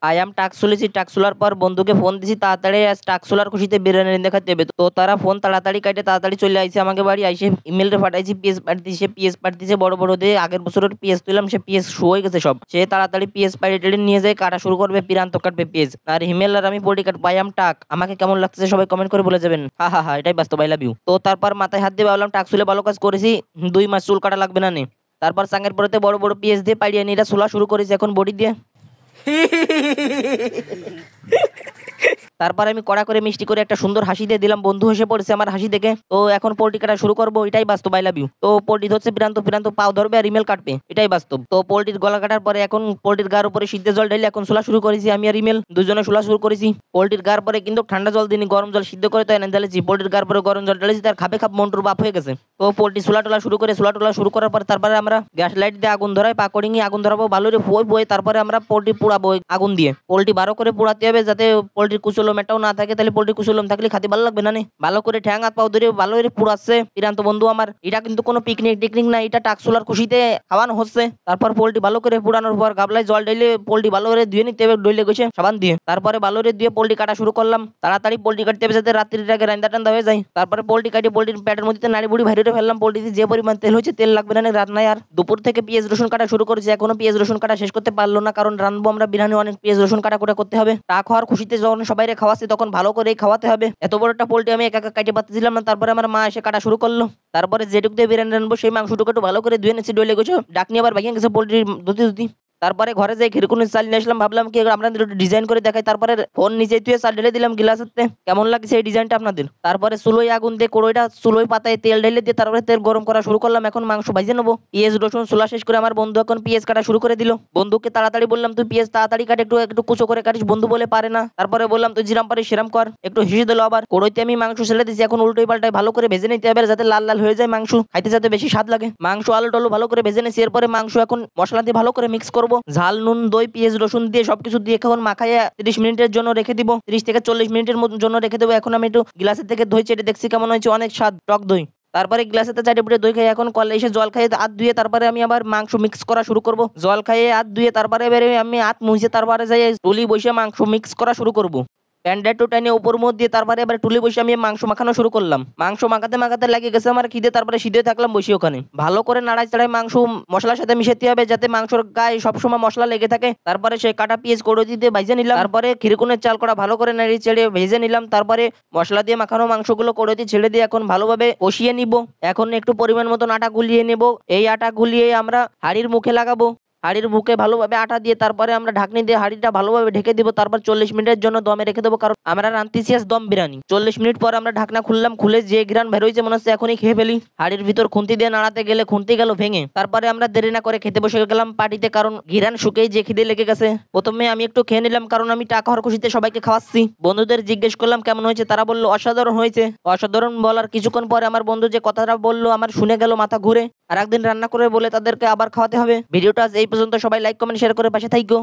আয়াম টাক চলেছি, টাক চলার পর বন্ধুকে ফোন দিছি তাড়াতাড়ি আজ টাক চলার খুশিতে বিরিয়ানি রান্না খাইতে হবে। তো তারা ফোন তাড়াতাড়ি কাটে তাড়াতাড়ি চলে আইছে আমাকে বাড়ি আইসে ইমেল রে পাঠাইছি পিএস পাঠিয়েছে বড় বড় দিয়ে আগের বছরের পিএস তুললাম সে পিএস শো হয়ে গেছে সব। সে তাড়াতাড়ি পিএস পাঠিয়ে নিয়ে যায় কাটা শুরু করবে পিরান্ত কাটবে পিএস আর হিমেল আর আমি পটি কাট আয়াম টাক। আমাকে কেমন লাগতেছে সবাই কমেন্ট করে বলে যাবেন। হা হা হা এটাই বাস্তব, আই লাভ ইউ। তো তারপর মাথায় হাত দিয়ে ভাবলাম টাক চুলে ভালো কাজ করেছি, 2 মাস চুল কাটা লাগবে না নে। তারপর সাঙ্গের পরেতে বড় বড় পিএস দিয়ে পাড়িয়ে নিয়ে চুলা শুরু করেছি এখন বডি দিয়ে। তারপর আমি কড়া করে মিষ্টি করে একটা সুন্দর হাসি দিয়ে দিলাম, বন্ধু হেসে পড়েছে আমার হাসি দেখে। তো এখন পোল্ট্রি কাটা শুরু করবো, এটাই বাস্তব, আই লাভ ইউ। তো পোল্ট্রি ধরছে পিরান্ত পিরান্ত পাও ধরবে আর ইমেল কাটবে, এটাই বাস্তব। তো পোল্ট্রির গলা কাটার পরে এখন পোল্ট্রির গার উপরে সিদ্ধ জল ঢেলে এখন চুলা শুরু করেছি আমি আর ইমেল দুজনে চুলা শুরু করেছি। পোল্ট্রির গার পরে কিন্তু ঠান্ডা জল দিনি, গরম জল সিদ্ধ করে তো এনে ঢেলেছি। পোল্ট্রির গার পরে গরম জল ঢেলেছি, তার খাবে খাপ মন্টুর বাপ হয়ে গেছে। তো পোল্ট্রি চুলা টোলা শুরু করে চুলা টোলা শুরু করার পর তারপরে আমরা গ্যাস লাইট দিয়ে আগুন ধরাই পাকড়িঙে আগুন ধরাবো ভালো রে বই বই। তারপরে আমরা পোল্ট্রি পোড়াবো আগুন দিয়ে। পোল্ট্রি 12 করে পোড়াতে হবে যাতে পোল্ট্রির কুচলো মেটাও না থাকে, তাহলে পোল্ট্রি কুচলম থাকলে খাতে ভালো লাগবে না। ভালো করে ঠ্যাং হাত পাও ধরে ভালো করে পুড়াচ্ছে পিরান্ত বন্ধু আমার। এটা কিন্তু কোনো পিকনিক টিকনিক না, এটা টাকসুলার খুশিতে খাওয়ানো হচ্ছে। তারপর পোল্ট্রি ভালো করে পুড়ানোর পর গাবলায় জল ঢেলে পোল্ট্রি ভালো করে ধুয়ে নিতে হবে ডইলে গেছে সাবান দিয়ে। তারপরে ভালো করে দিয়ে পোল্ট্রি কাটা শুরু করলাম, তাড়াতাড়ি পোল্ট্রি কাটতে হবে যাতে রাত্রির আগে রান্না টান্দা হয়ে যায়। তারপরে পোল্ট্রি কাটি পোল্ট্রির পেটের মধ্যে নাড়ি বুড়ি ভাইরে ফেললাম। পোল্ট্রিতে যে পরিমাণ তেল হয়েছে তেল লাগবে না রান্নায়। আর দুপুর থেকে পেঁয়াজ রসুন কাটা শুরু করেছি, এখনো পেঁয়াজ রসুন কাটা শেষ করতে পারলো না, কারণ রানবো আমরা বিরিয়ানি, অনেক পেঁয়াজ রসুন কাটা করে করতে হবে। টাক হওয়ার খুশিতে যখন সবাই খাওয়াচ্ছি তখন ভালো করেই খাওয়াতে হবে। এত বড় একটা পোল্ট্রি আমি একা একা কাটে পাচ্ছিলাম না। তারপরে আমার মা এসে কাটা শুরু করলো। তারপরে যেটুক দিয়ে বিরিয়ানি রানবো সেই মাংসটুকু একটু ভালো করে ধুয়ে নিচ্ছি ডলে গেছো ডাকনি আবার ভেঙে গেছে পোল্ট্রির ধুতি ধুতি। তারপরে ঘরে যাই খিরকুনি চাল নিয়ে আসলাম, ভাবলাম কি আপনাদের একটু ডিজাইন করে দেখাই। তারপরে ফোন নিচে তুই চাল ঢেলে দিলাম গ্লাসেতে, কেমন লাগছে এই ডিজাইনটা আপনাদের। তারপরে চুলোই আগুন দিয়ে কড়ইটা চুলোই পাতায় তেল ঢেলে দিয়ে তারপরে তেল গরম করা শুরু করলাম। এখন মাংস ভাজে নেবো। পেঁয়াজ রসুন চুলা শেষ করে আমার বন্ধু এখন পেঁয়াজ কাটা শুরু করে দিল। বন্ধুকে তাড়াতাড়ি বললাম তুই পেঁয়াজ তাড়াতাড়ি কাটে, একটু একটু কুচো করে কাটিস। বন্ধু বলে পারে না। তারপরে বললাম তুই জিরাম পারিস সেরাম কর, একটু হেসে দিল আবার। কড়ইতে আমি মাংস ছেড়ে দিচ্ছি, এখন উল্টোই পাল্টাই ভালো করে ভেজে নিতে হবে যাতে লাল লাল হয়ে যায় মাংস, খাইতে যাতে বেশি স্বাদ লাগে। মাংস আলু টালু ভালো করে ভেজে নিচ্ছি। এরপরে মাংস এখন মশলা দিয়ে ভালো করে মিক্স করবো, ঝাল নুন দই পেঁয়াজ রসুন দিয়ে সবকিছু দিয়ে এখন মাখাইয়া 30 মিনিটের জন্য রেখে দিব, 30 থেকে 40 মিনিটের জন্য রেখে দেবো। এখন আমি একটু গ্লাসের থেকে দই চেটে দেখছি কেমন হয়েছে, অনেক স্বাদ টক দই। তারপরে গ্লাসেতে চাটে পুটে দই খাই এখন কলে এসে জল খাইয়ে হাত ধুয়ে তারপরে আমি আবার মাংস মিক্স করা শুরু করব। জল খাইয়ে হাত ধুয়ে তারপরে এবারে আমি হাত মুছে তারপরে যাই টুলি বসে মাংস মিক্স করা শুরু করব। প্যান্ডেট টু টাইনে উপর মধ্যে দিয়ে তারপরে এবার টুলে বসে আমি মাংস মাখানো শুরু করলাম। মাংস মাখাতে মাখাতে লাগে গেছে আমার খিদে, তারপরে সিধে থাকলাম বসে ওখানে। ভালো করে নাড়াই চাড়াই মাংস মশলার সাথে মিশাতে হবে যাতে মাংসর গায়ে সবসময় মশলা লেগে থাকে। তারপরে সেই কাটা পেঁয়াজ করে দিতে ভেজে নিলাম। তারপরে খিরকুনের চাল করা ভালো করে নাড়িয়ে চেড়ে ভেজে নিলাম। তারপরে মশলা দিয়ে মাখানো মাংসগুলো করে দিয়ে ছেড়ে দিয়ে এখন ভালোভাবে কষিয়ে নিব। এখন একটু পরিমাণ মতো আটা গুলিয়ে নেব। এই আটা গুলিয়ে আমরা হাঁড়ির মুখে লাগাবো। হাঁড়ির মুখে ভালোভাবে আটা দিয়ে তারপরে আমরা ঢাকনি দিয়ে হাঁড়িটা ভালোভাবে ঢেকে দিব। তারপর 40 মিনিটের জন্য দমে রেখে দেবো, কারণ আমরা রান্তিছি আজ দম বিরিয়ানি। 40 মিনিট পর আমরা ঢাকনা খুললাম, খুলে যে ঘ্রাণ বেরোইছে মনে হচ্ছে এখনই খেয়ে ফেলি। হাঁড়ির ভিতর খুন্তি দিয়ে নাড়াতে গেলে খুন্তি গেল ভেঙে। তারপরে আমরা দেরি না করে খেতে বসে গেলাম পার্টিতে, কারণ ঘিরান শুকেই যে খিদে লেগে গেছে। প্রথমে আমি একটু খেয়ে নিলাম, কারণ আমি টাকা হওয়ার খুশিতে সবাইকে খাওয়াচ্ছি। বন্ধুদের জিজ্ঞেস করলাম কেমন হয়েছে, তারা বললো অসাধারণ হয়েছে। অসাধারণ বলার কিছুক্ষণ পরে আমার বন্ধু যে কথাটা বললো আমার শুনে গেল মাথা ঘুরে। আর একদিন রান্না করে বলে তাদেরকে আবার খাওয়াতে হবে। ভিডিওটা আজ এই পর্যন্ত, সবাই লাইক কমেন্ট শেয়ার করে পাশে থাকো।